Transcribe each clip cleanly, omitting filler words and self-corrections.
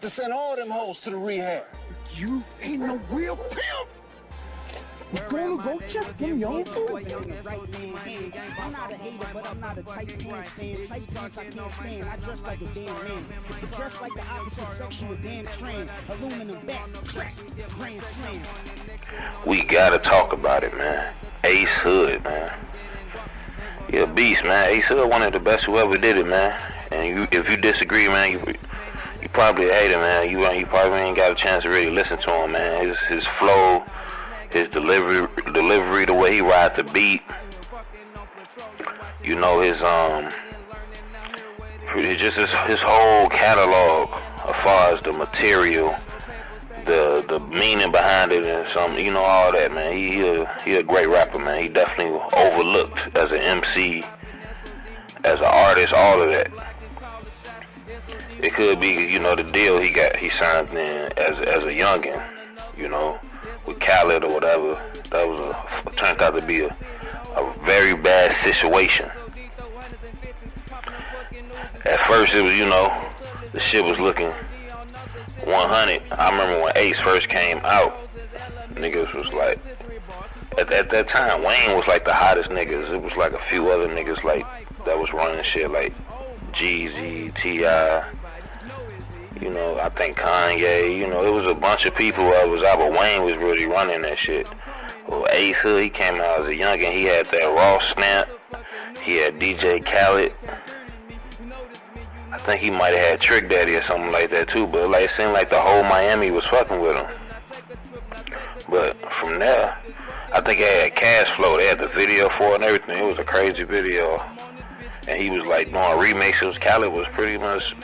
To send all them hoes to the rehab. You ain't no real pimp. You gonna go check them young food? I'm not a hater, but I'm not a tight pants fan. Tight pants I can't stand. I dress like a damn man. Dress like the opposite sex, you a damn trend. Aluminum back, track, grand slam. We gotta talk about it, man. Ace Hood, man. You're a beast, man. Ace Hood, one of the best who ever did it, man. And if you disagree, man, you probably a hater, man. You probably ain't got a chance to really listen to him, man. His flow, his delivery, the way he ride the beat. You know, his whole catalog as far as the material, the meaning behind it, and some, you know, all that, man. He a great rapper, man. He definitely overlooked as an MC, as an artist, all of that. It could be, you know, the deal he signed in as a youngin, you know, with Khaled or whatever. That turned out to be a very bad situation. At first it was, you know, the shit was looking 100. I remember when Ace first came out, niggas was like, at that time, Wayne was like the hottest niggas. It was like a few other niggas like that was running shit, like Jeezy, T.I., you know, I think Kanye, you know, it was a bunch of people that was out, but Wayne was really running that shit. Well, Ace Hood, he came out as a youngin', he had that raw snap, he had DJ Khaled. I think he might have had Trick Daddy or something like that too, but like, it seemed like the whole Miami was fucking with him. But from there, I think they had Cash Flow, they had the video for it and everything. It was a crazy video. And he was like doing remixes. Khaled was pretty much,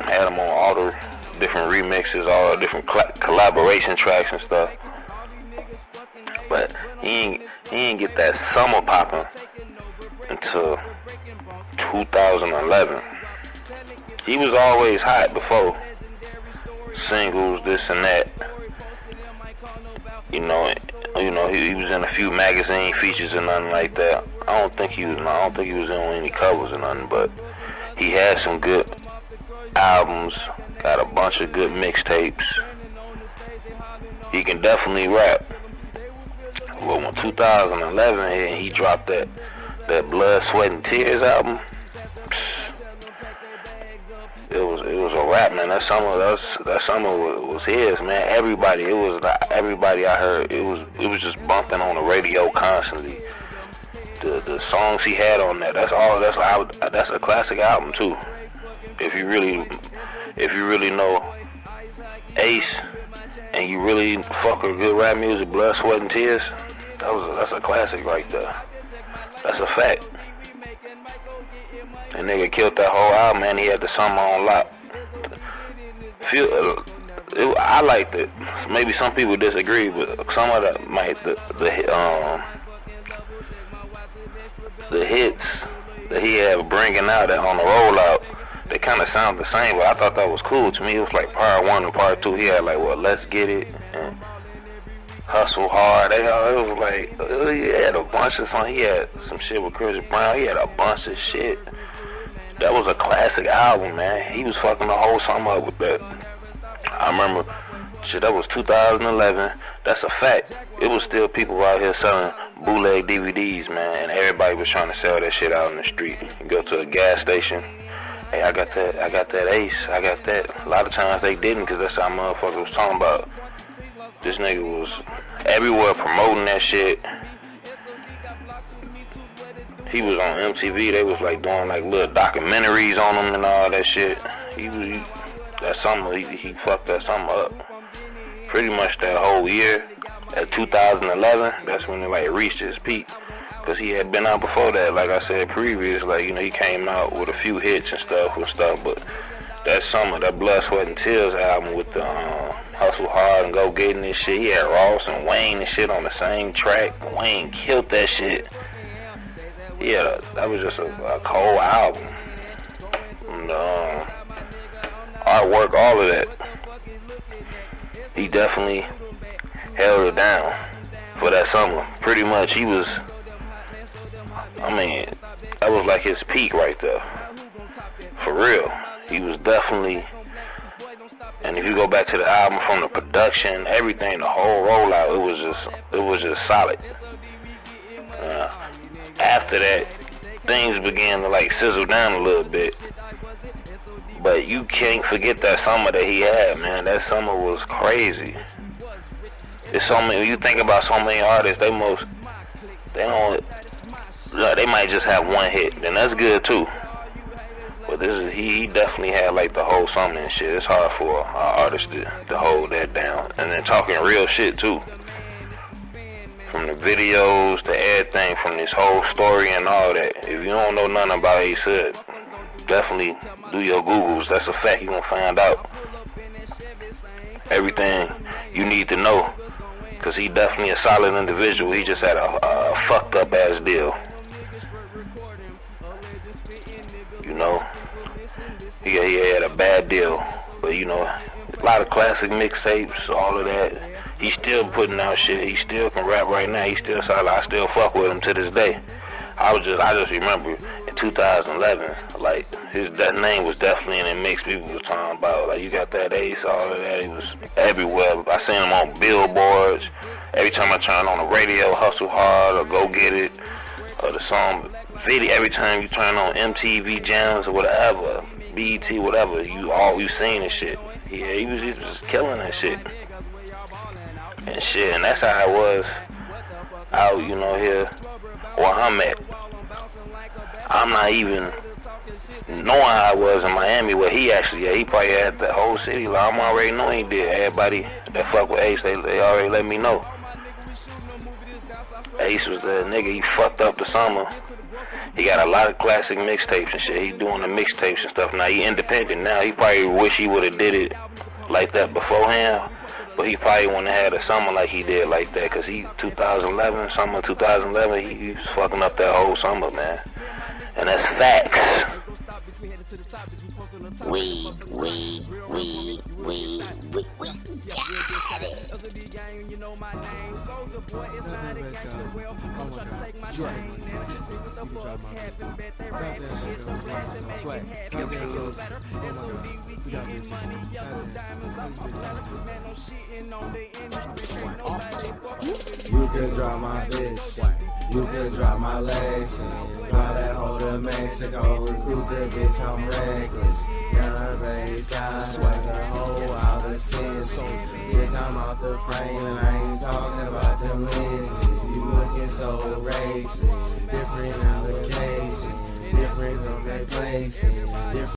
had him on all the different remixes, all the different collaboration tracks and stuff. But he ain't get that summer popping until 2011. He was always hot before, singles, this and that. You know, he was in a few magazine features and nothing like that. I don't think he was in any covers or nothing, but he had some good albums, got a bunch of good mixtapes. He can definitely rap. Well, when 2011 hit and he dropped that Blood, Sweat and Tears album, it was a rap, man. That summer was his, man. Everybody I heard, it was just bumping on the radio constantly. The songs he had on that, that's a classic album too. If you really know Ace and you really fuck with good rap music, Blood, Sweat and Tears, that's a classic right there. That's a fact. That nigga killed that whole album, man. He had the summer on lock. I liked it. Maybe some people disagree, but some of the hits that he had bringing out on the rollout, they kind of sound the same, but I thought that was cool. To me, it was like part 1 and part 2. He had like, Let's Get It and Hustle Hard. It was like, he had a bunch of songs. He had some shit with Chris Brown. He had a bunch of shit. That was a classic album, man. He was fucking the whole summer up with that. I remember, shit, that was 2011. That's a fact. It was still people out here selling bootleg DVDs, man, and everybody was trying to sell that shit out in the street. You go to a gas station, hey, I got that Ace, I got that. A lot of times they didn't, because that's how motherfuckers was talking about. This nigga was everywhere promoting that shit. He was on MTV. They was like doing like little documentaries on him and all that shit. That summer, he fucked that summer up. Pretty much that whole year. At 2011, that's when it like reached its peak. Cause he had been out before that, like I said previous. Like, you know, he came out with a few hits and stuff. But that summer, that Blood, Sweat and Tears album with the Hustle Hard and Go Getting this shit. He had Ross and Wayne and shit on the same track. Wayne killed that shit. Yeah, that was just a cold album. And, artwork, all of that. He definitely held it down for that summer. Pretty much, he was, that was like his peak right there. For real. He was definitely And if you go back to the album, from the production, everything, the whole rollout, it was just solid. After that, things began to like sizzle down a little bit. But you can't forget that summer that he had, man. That summer was crazy. There's so many. You think about so many artists, they might just have one hit, and that's good too. But he definitely had like the whole summer and shit. It's hard for an artist to hold that down, and then talking real shit too. From the videos to everything, from this whole story and all that. If you don't know nothing about Ace Hood, definitely do your Googles. That's a fact. You're gonna find out everything you need to know, because he definitely a solid individual. He just had a fucked up ass deal. You know, he had a bad deal, but you know, a lot of classic mixtapes, all of that. He's still putting out shit. He still can rap right now. He's still solid. I still fuck with him to this day. I just remember in 2011, like that name was definitely in the mix. People was talking about, like, you got that Ace, all of that. He was everywhere. I seen him on billboards. Every time I turn on the radio, Hustle Hard or Go Get It, or the song video. Every time you turn on MTV Jams or whatever, BET, whatever, you seen this shit. Yeah, he was just killing that shit. And that's how I was out, you know, here where I'm at. I'm not even knowing how I was in Miami, where he actually, he probably had the whole city. Like, I'm already knowing he did. Everybody that fuck with Ace, they already let me know. Ace was the nigga. He fucked up the summer. He got a lot of classic mixtapes and shit. He doing the mixtapes and stuff now. He independent now. He probably wish he would have did it like that beforehand. But he probably wouldn't have had a summer like he did like that, because summer 2011, he was fucking up that whole summer, man. And that's facts. We got it. You can drop my bitch, you can drop my legs, fly that hoe to Mexico, recruit the bitch, I'm reckless. Young bass guy, the hoe out of sense. Bitch, I'm out the frame and I ain't talking about them lenses. You looking so racist, different applications, different places, different